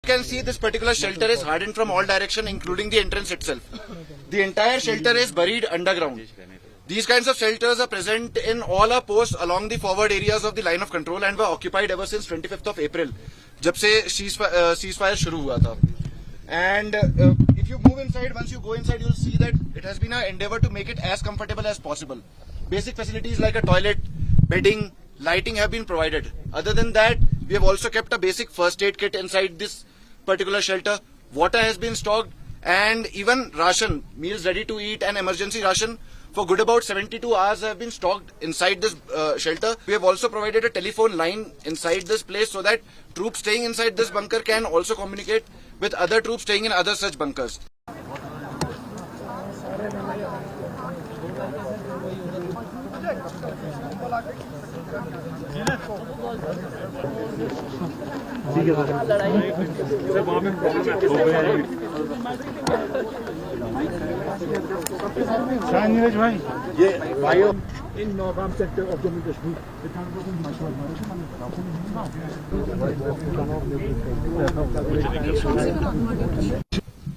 can see this particular shelter is hardened from all direction, including the entrance itself. The entire shelter is buried underground. These kinds of shelters are present in all our posts along the forward areas of the line of control and were occupied ever since 25th of April, जब से ceasefire शुरू हुआ था. And if you move inside, once you go inside, you'll see that it has been an endeavor to make it as comfortable as possible. Basic facilities like a toilet, bedding, lighting have been provided. Other than that, we have also kept a basic first aid kit inside this particular shelter. Water has been stocked and even ration, meals ready to eat and emergency ration for good about 72 hours have been stocked inside this shelter. We have also provided a telephone line inside this place so that troops staying inside this bunker can also communicate with other troops staying in other such bunkers. Neeraj भाई ये भाइयों in Nogam sector of Jammu Kashmir.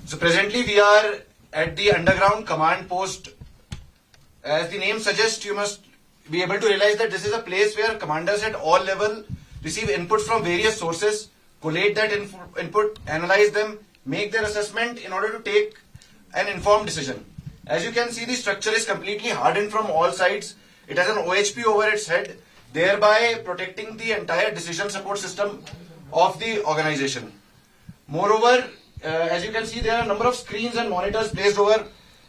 So presently we are at the underground command post. As the name suggests, you must be able to realize that this is a place where commanders at all level receive inputs from various sources, collate that input, analyze them, make their assessment in order to take an informed decision. As you can see, the structure is completely hardened from all sides. It has an OHP over its head, thereby protecting the entire decision support system of the organization. Moreover, as you can see, there are a number of screens and monitors placed over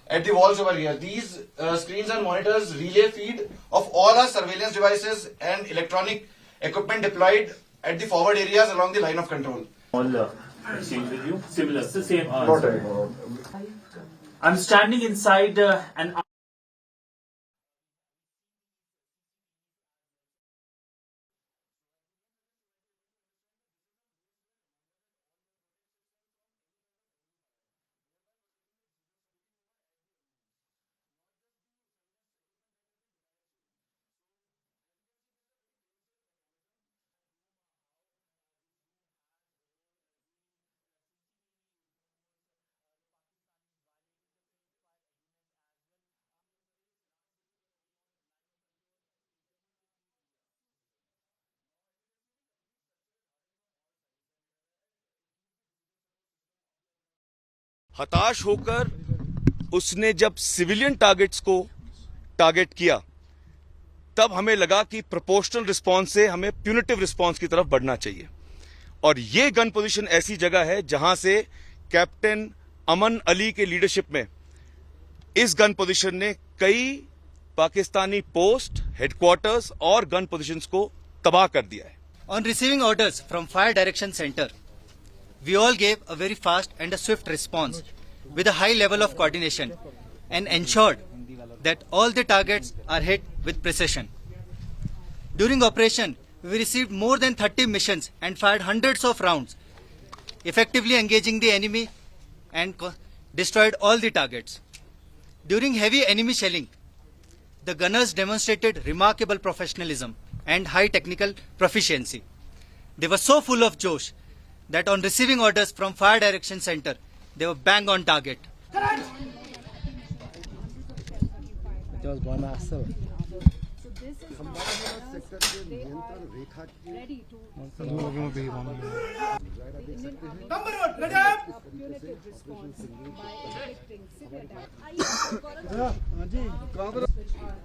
at the walls over here. These screens and monitors relay feed of all our surveillance devices and electronic equipment deployed at the forward areas along the line of control. All exchange with you, similar, the same answer. I'm standing inside an हताश होकर उसने जब civilian targets को target किया, तब हमें लगा कि प्रोपोर्शनल रिस्पांस से हमें प्यूनिटिव रिस्पांस की तरफ बढ़ना चाहिए. और ये गन पोजीशन ऐसी जगह है जहां से कैप्टन अमन अली के लीडरशिप में इस गन पोजीशन ने कई पाकिस्तानी पोस्ट, हेडक्वार्टर्स और गन पोजीशंस को तबाह कर दिया है. On receiving orders from Fire Direction Center, we all gave a very fast and a swift response with a high level of coordination and ensured that all the targets are hit with precision. During operation, we received more than 30 missions and fired hundreds of rounds, effectively engaging the enemy and destroyed all the targets. During heavy enemy shelling, the gunners demonstrated remarkable professionalism and high technical proficiency. They were so full of josh that on receiving orders from Fire Direction Center, they were bang on target. It was one answer. So this is how they are ready to Number one, ready up. punitive response by inflicting severe damage. Which are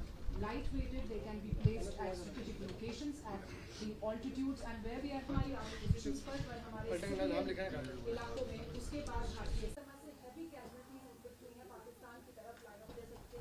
light-weighted, they can be placed at strategic locations at the altitudes and where we are high our positions पर हमारे इलाकों में उसके बाद भारतीय